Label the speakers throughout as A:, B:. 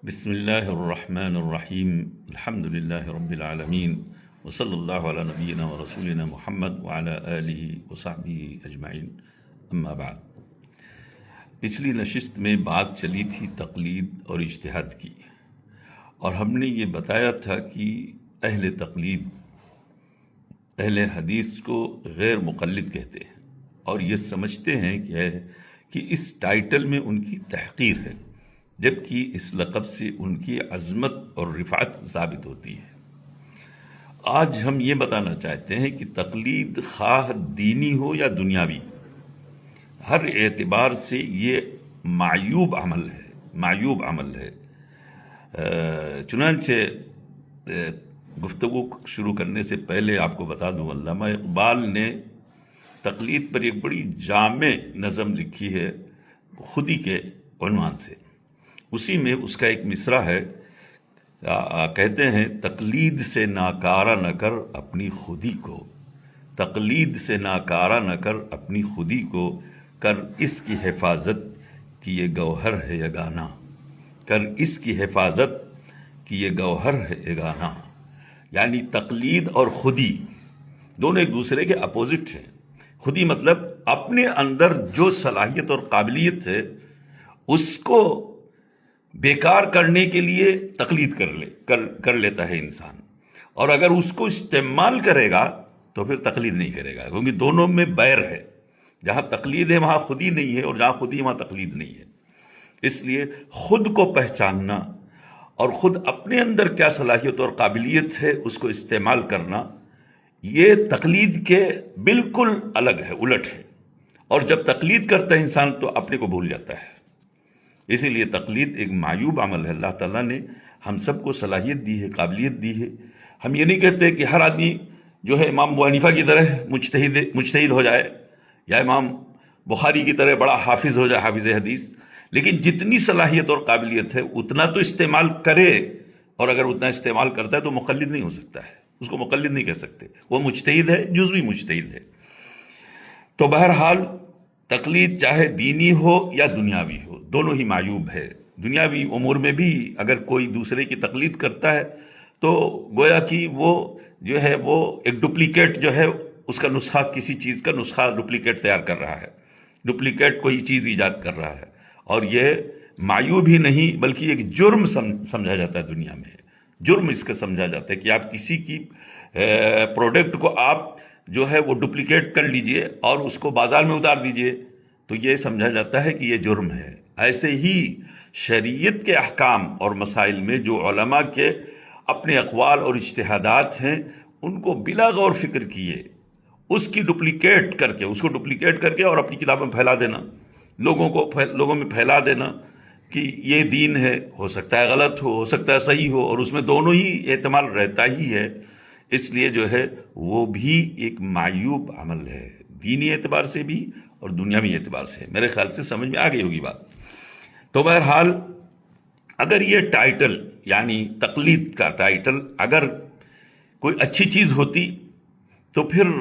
A: بسم اللہ الرحمن الرحیم الحمد للہ رب العالمین وصلی اللہ علی نبینا و رسولنا محمد وعلی آلہ وصحبہ اجمعین، اما بعد۔ پچھلی نشست میں بات چلی تھی تقلید اور اجتہاد کی، اور ہم نے یہ بتایا تھا کہ اہل تقلید اہل حدیث کو غیر مقلد کہتے ہیں، اور یہ سمجھتے ہیں کہ اس ٹائٹل میں ان کی تحقیر ہے، جبکہ اس لقب سے ان کی عظمت اور رفعت ثابت ہوتی ہے۔ آج ہم یہ بتانا چاہتے ہیں کہ تقلید خواہ دینی ہو یا دنیاوی، ہر اعتبار سے یہ معیوب عمل ہے۔ چنانچہ گفتگو شروع کرنے سے پہلے آپ کو بتا دوں، علامہ اقبال نے تقلید پر ایک بڑی جامع نظم لکھی ہے خودی کے عنوان سے۔ اسی میں اس کا ایک مصرع ہے، کہتے ہیں تقلید سے ناکارہ نہ کر اپنی خودی کو، تقلید سے ناکارہ نہ کر اپنی خودی کو، کر اس کی حفاظت کی یہ گوہر ہے یگانہ، کر اس کی حفاظت کی یہ گوہر ہے یگانہ۔ یعنی تقلید اور خودی دونوں ایک دوسرے کے اپوزٹ ہیں۔ خودی مطلب اپنے اندر جو صلاحیت اور قابلیت ہے اس کو بیکار کرنے کے لیے تقلید کر لیتا ہے انسان، اور اگر اس کو استعمال کرے گا تو پھر تقلید نہیں کرے گا، کیونکہ دونوں میں بیر ہے۔ جہاں تقلید ہے وہاں خودی نہیں ہے، اور جہاں خودی ہے وہاں تقلید نہیں ہے۔ اس لیے خود کو پہچاننا اور خود اپنے اندر کیا صلاحیت اور قابلیت ہے اس کو استعمال کرنا، یہ تقلید کے بالکل الگ ہے، الٹ ہے۔ اور جب تقلید کرتا ہے انسان تو اپنے کو بھول جاتا ہے۔ اسی لیے تقلید ایک معیوب عمل ہے۔ اللہ تعالیٰ نے ہم سب کو صلاحیت دی ہے، قابلیت دی ہے۔ ہم یہ نہیں کہتے کہ ہر آدمی جو ہے امام ابو حنیفہ کی طرح مجتہد ہو جائے، یا امام بخاری کی طرح بڑا حافظ ہو جائے، حافظ حدیث، لیکن جتنی صلاحیت اور قابلیت ہے اتنا تو استعمال کرے، اور اگر اتنا استعمال کرتا ہے تو مقلد نہیں ہو سکتا ہے، اس کو مقلد نہیں کہہ سکتے، وہ مجتہد ہے، جزوی مجتہد ہے۔ تو بہرحال تقلید چاہے دینی ہو یا دنیاوی ہو، دونوں ہی معیوب ہے۔ دنیاوی امور میں بھی اگر کوئی دوسرے کی تقلید کرتا ہے تو گویا کہ وہ جو ہے وہ ایک ڈپلیکیٹ جو ہے اس کا نسخہ، کسی چیز کا نسخہ ڈپلیکیٹ تیار کر رہا ہے، ڈپلیکیٹ کوئی چیز ایجاد کر رہا ہے، اور یہ معیوب ہی نہیں بلکہ ایک جرم سمجھا جاتا ہے دنیا میں۔ جرم اس کا سمجھا جاتا ہے کہ آپ کسی کی پروڈکٹ کو آپ جو ہے وہ ڈپلیکیٹ کر لیجئے اور اس کو بازار میں اتار دیجئے، تو یہ سمجھا جاتا ہے کہ یہ جرم ہے۔ ایسے ہی شریعت کے احکام اور مسائل میں جو علماء کے اپنے اقوال اور اجتہادات ہیں ان کو بلا غور فکر کیے اس کی ڈپلیکیٹ کر کے اور اپنی کتابوں میں پھیلا دینا، لوگوں میں پھیلا دینا کہ یہ دین ہے، ہو سکتا ہے غلط ہو سکتا ہے صحیح ہو، اور اس میں دونوں ہی احتمال رہتا ہی ہے۔ اس لیے جو ہے وہ بھی ایک معیوب عمل ہے، دینی اعتبار سے بھی اور دنیاوی اعتبار سے۔ میرے خیال سے سمجھ میں آ گئی ہوگی بات۔ تو بہرحال اگر یہ ٹائٹل یعنی تقلید کا ٹائٹل اگر کوئی اچھی چیز ہوتی تو پھر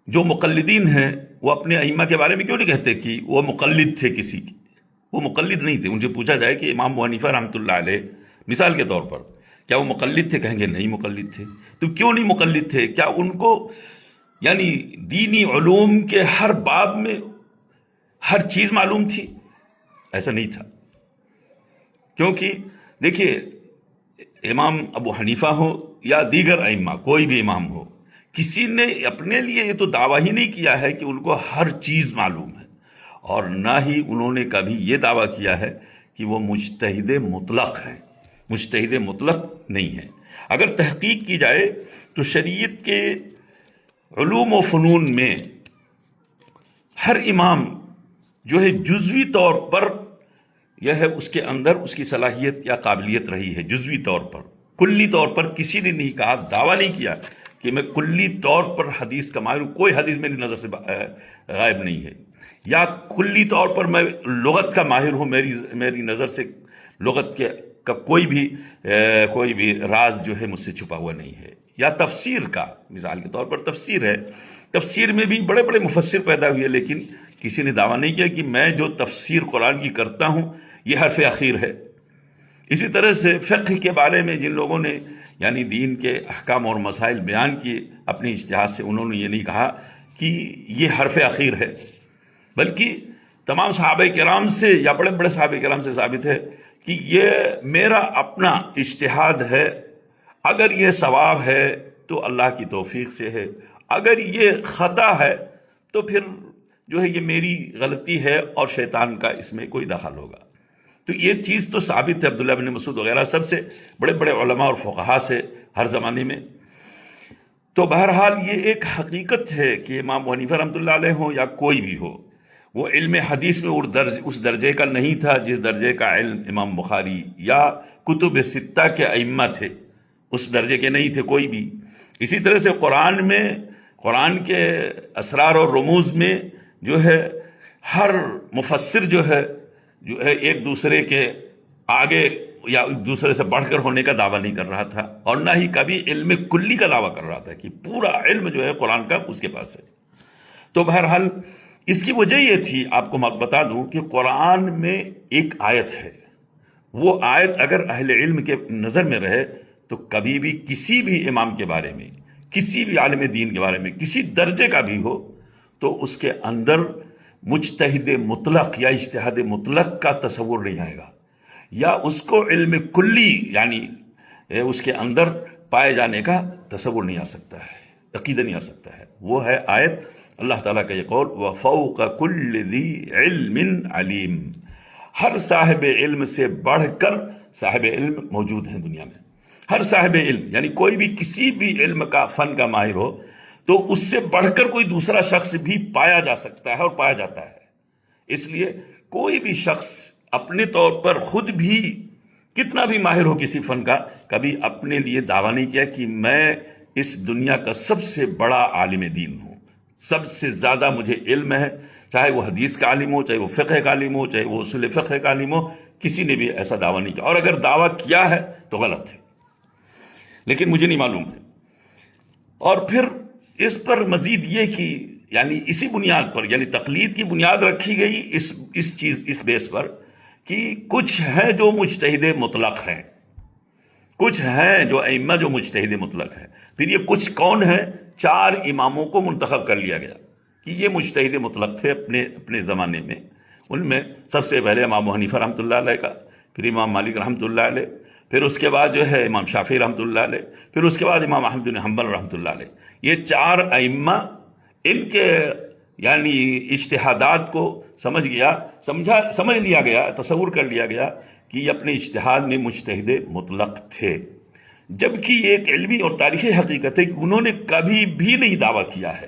A: جو مقلدین ہیں وہ اپنے ائمہ کے بارے میں کیوں نہیں کہتے کہ وہ مقلد تھے کسی کی؟ وہ مقلد نہیں تھے۔ ان سے پوچھا جائے کہ امام ابو حنیفہ رحمۃ اللہ علیہ مثال کے طور پر کیا وہ مقلد تھے؟ کہیں گے نہیں مقلد تھے۔ تو کیوں نہیں مقلد تھے؟ کیا ان کو یعنی دینی علوم کے ہر باب میں ہر چیز معلوم تھی؟ ایسا نہیں تھا، کیونکہ دیکھیے امام ابو حنیفہ ہو یا دیگر ائمہ، کوئی بھی امام ہو، کسی نے اپنے لیے یہ تو دعویٰ ہی نہیں کیا ہے کہ ان کو ہر چیز معلوم ہے، اور نہ ہی انہوں نے کبھی یہ دعویٰ کیا ہے کہ وہ مجتہد مطلق ہیں۔ مجتہد مطلق نہیں ہے۔ اگر تحقیق کی جائے تو شریعت کے علوم و فنون میں ہر امام جو ہے جزوی طور پر یہ ہے اس کے اندر اس کی صلاحیت یا قابلیت رہی ہے، جزوی طور پر۔ کلی طور پر کسی نے نہیں کہا، دعویٰ نہیں کیا کہ میں کلی طور پر حدیث کا ماہر ہوں، کوئی حدیث میری نظر سے غائب نہیں ہے، یا کلی طور پر میں لغت کا ماہر ہوں، میری نظر سے لغت کا کوئی بھی راز جو ہے مجھ سے چھپا ہوا نہیں ہے۔ یا تفسیر کا، مثال کے طور پر تفسیر ہے، تفسیر میں بھی بڑے بڑے مفسر پیدا ہوئے، لیکن کسی نے دعویٰ نہیں کیا کہ میں جو تفسیر قرآن کی کرتا ہوں یہ حرف اخیر ہے، اسی طرح سے فقہ کے بارے میں جن لوگوں نے یعنی دین کے احکام اور مسائل بیان کیے اپنی اجتہاد سے، انہوں نے یہ نہیں کہا کہ یہ حرف اخیر ہے، بلکہ تمام صحابہ کرام سے یا بڑے بڑے صحابہ کرام سے ثابت ہے کہ یہ میرا اپنا اجتہاد ہے، اگر یہ صواب ہے تو اللہ کی توفیق سے ہے، اگر یہ خطا ہے تو پھر جو ہے یہ میری غلطی ہے اور شیطان کا اس میں کوئی دخل ہوگا۔ تو یہ چیز تو ثابت ہے عبداللہ بن مسعود وغیرہ سب سے بڑے بڑے علماء اور فقہاء سے ہر زمانے میں۔ تو بہرحال یہ ایک حقیقت ہے کہ امام ابو حنیفہ رحمۃ اللہ علیہ ہو یا کوئی بھی ہو، وہ علم حدیث میں اس درجے کا نہیں تھا جس درجے کا علم امام بخاری یا کتب ستہ کے ائمہ تھے، اس درجے کے نہیں تھے کوئی بھی۔ اسی طرح سے قرآن کے اسرار اور رموز میں جو ہے ہر مفسر جو ہے ایک دوسرے کے آگے یا ایک دوسرے سے بڑھ کر ہونے کا دعویٰ نہیں کر رہا تھا، اور نہ ہی کبھی علم کلی کا دعویٰ کر رہا تھا کہ پورا علم جو ہے قرآن کا اس کے پاس ہے۔ تو بہرحال اس کی وجہ یہ تھی، آپ کو بتا دوں کہ قرآن میں ایک آیت ہے، وہ آیت اگر اہل علم کے نظر میں رہے تو کبھی بھی کسی بھی امام کے بارے میں، کسی بھی عالم دین کے بارے میں کسی درجے کا بھی ہو تو اس کے اندر مجتہد مطلق یا اجتہاد مطلق کا تصور نہیں آئے گا، یا اس کو علم کلی یعنی اس کے اندر پائے جانے کا تصور نہیں آ سکتا ہے، عقیدہ نہیں آ سکتا ہے۔ وہ ہے آیت اللہ تعالیٰ کا یہ قول وَفَوْقَ كُلِّ ذِي عِلْمٍ عَلِيمٍ، ہر صاحب علم سے بڑھ کر صاحب علم موجود ہیں دنیا میں۔ ہر صاحب علم یعنی کوئی بھی کسی بھی علم کا فن کا ماہر ہو تو اس سے بڑھ کر کوئی دوسرا شخص بھی پایا جا سکتا ہے اور پایا جاتا ہے۔ اس لیے کوئی بھی شخص اپنے طور پر خود بھی کتنا بھی ماہر ہو کسی فن کا، کبھی اپنے لیے دعویٰ نہیں کیا کہ میں اس دنیا کا سب سے بڑا عالم دین ہوں، سب سے زیادہ مجھے علم ہے، چاہے وہ حدیث کا عالم ہو، چاہے وہ فقہ کا عالم ہو، چاہے وہ اصول فقہ کا عالم ہو، کسی نے بھی ایسا دعویٰ نہیں کیا، اور اگر دعویٰ کیا ہے تو غلط ہے، لیکن مجھے نہیں معلوم ہے۔ اور پھر اس پر مزید یہ کہ یعنی اسی بنیاد پر یعنی تقلید کی بنیاد رکھی گئی اس بیس پر کہ کچھ ہیں جو مجتہد مطلق ہیں، کچھ ہیں جو ائمہ جو مجتہد مطلق ہیں۔ پھر یہ کچھ کون ہیں؟ 4 اماموں کو منتخب کر لیا گیا کہ یہ مجتہد مطلق تھے اپنے زمانے میں۔ ان میں سب سے پہلے امام ابو حنیفہ رحمۃ اللہ علیہ کا، پھر امام مالک رحمۃ اللہ علیہ، پھر اس کے بعد جو ہے امام شافعی رحمۃ اللہ علیہ، پھر اس کے بعد امام احمد بن حنبل رحمۃ اللہ علیہ۔ یہ 4 ائمہ ان کے یعنی اجتہادات کو سمجھ لیا گیا، تصور کر لیا گیا کہ یہ اپنے اجتہاد میں مجتہد مطلق تھے، جبکہ یہ ایک علمی اور تاریخی حقیقت ہے کہ انہوں نے کبھی بھی نہیں دعویٰ کیا ہے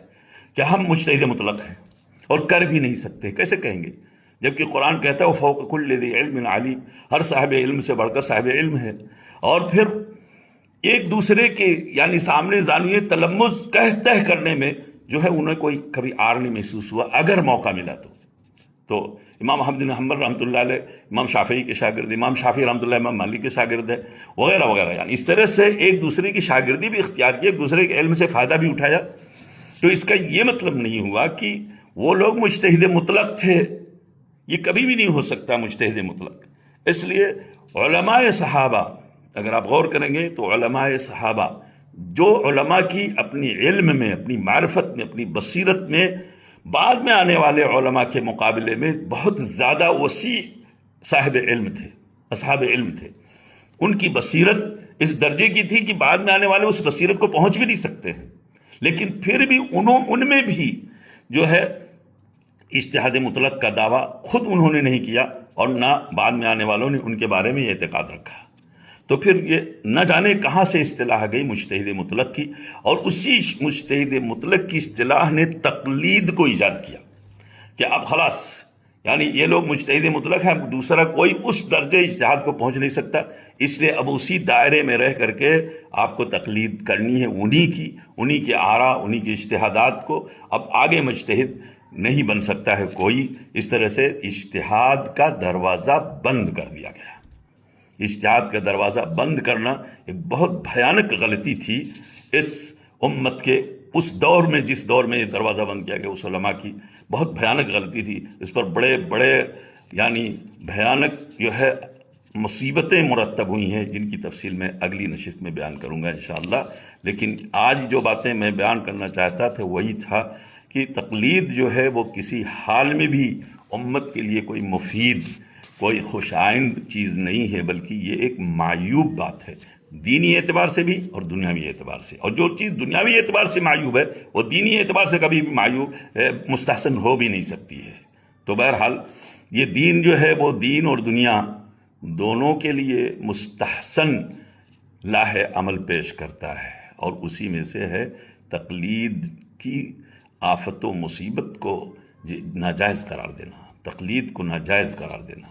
A: کہ ہم مجتہد مطلق ہیں، اور کر بھی نہیں سکتے، کیسے کہیں گے جبکہ قرآن کہتا ہے وَفَوْقَ كُلِّ ذِي عِلْمٍ عَلِيمٍ، ہر صاحب علم سے بڑھ کر صاحب علم ہے۔ اور پھر ایک دوسرے کے یعنی سامنے زانویے تلمذ تہ کرنے میں جو ہے انہیں کوئی کبھی آر نہیں محسوس ہوا اگر موقع ملا تو امام احمد بن حنبل رحمۃ اللہ علیہ امام شافعی کے شاگرد، امام شافعی رحمۃ اللہ امام مالک کے شاگرد ہے، وغیرہ وغیرہ، یعنی اس طرح سے ایک دوسرے کی شاگردی بھی اختیار کی، ایک دوسرے کے علم سے فائدہ بھی اٹھایا۔ تو اس کا یہ مطلب نہیں ہوا کہ وہ لوگ مجتہد مطلق تھے، یہ کبھی بھی نہیں ہو سکتا مجتہد مطلق۔ اس لیے علماء صحابہ اگر آپ غور کریں گے تو علماء صحابہ جو علماء کی اپنی علم میں، اپنی معرفت میں، اپنی بصیرت میں بعد میں آنے والے علماء کے مقابلے میں بہت زیادہ وسیع صاحب علم تھے، اصحاب علم تھے، ان کی بصیرت اس درجے کی تھی کہ بعد میں آنے والے اس بصیرت کو پہنچ بھی نہیں سکتے ہیں، لیکن پھر بھی ان میں بھی جو ہے اجتہاد مطلق کا دعویٰ خود انہوں نے نہیں کیا، اور نہ بعد میں آنے والوں نے ان کے بارے میں یہ اعتقاد رکھا۔ تو پھر یہ نہ جانے کہاں سے اصطلاح گئی مجتہد مطلق کی، اور اسی مجتہد مطلق کی اصطلاح نے تقلید کو ایجاد کیا کہ اب خلاص یعنی یہ لوگ مجتہد مطلق ہیں، دوسرا کوئی اس درجے اجتہاد کو پہنچ نہیں سکتا، اس لیے اب اسی دائرے میں رہ کر کے آپ کو تقلید کرنی ہے انہی کے آراء، انہی کے اجتہادات کو، اب آگے مجتہد نہیں بن سکتا ہے کوئی۔ اس طرح سے اجتہاد کا دروازہ بند کر دیا گیا۔ اجتہاد کا دروازہ بند کرنا ایک بہت بھیانک غلطی تھی اس امت کے اس دور میں، جس دور میں یہ دروازہ بند کیا گیا، اس علماء کی بہت بھیانک غلطی تھی۔ اس پر بڑے بڑے یعنی بھیانک جو ہے مصیبتیں مرتب ہوئی ہیں جن کی تفصیل میں اگلی نشست میں بیان کروں گا انشاءاللہ. لیکن آج جو باتیں میں بیان کرنا چاہتا تھا وہی تھا کہ تقلید جو ہے وہ کسی حال میں بھی امت کے لیے کوئی مفید، کوئی خوش آئند چیز نہیں ہے، بلکہ یہ ایک معیوب بات ہے، دینی اعتبار سے بھی اور دنیاوی اعتبار سے. اور جو چیز دنیاوی اعتبار سے معیوب ہے وہ دینی اعتبار سے کبھی بھی معیوب مستحسن ہو بھی نہیں سکتی ہے. تو بہرحال یہ دین جو ہے وہ دین اور دنیا دونوں کے لیے مستحسن لاہ عمل پیش کرتا ہے، اور اسی میں سے ہے تقلید کی آفت و مصیبت کو ناجائز قرار دینا، تقلید کو ناجائز قرار دینا.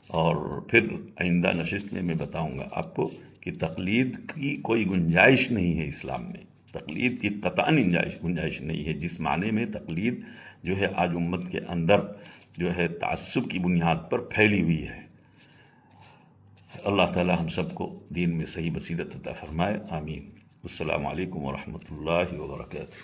A: اور پھر آئندہ نشست میں بتاؤں گا آپ کو کہ تقلید کی کوئی گنجائش نہیں ہے اسلام میں، تقلید کی قطعاً گنجائش نہیں ہے، جس معنی میں تقلید جو ہے آج امت کے اندر جو ہے تعصب کی بنیاد پر پھیلی ہوئی ہے. اللہ تعالی ہم سب کو دین میں صحیح بصیرت عطا فرمائے، آمین. السلام علیکم ورحمۃ اللہ وبرکاتہ.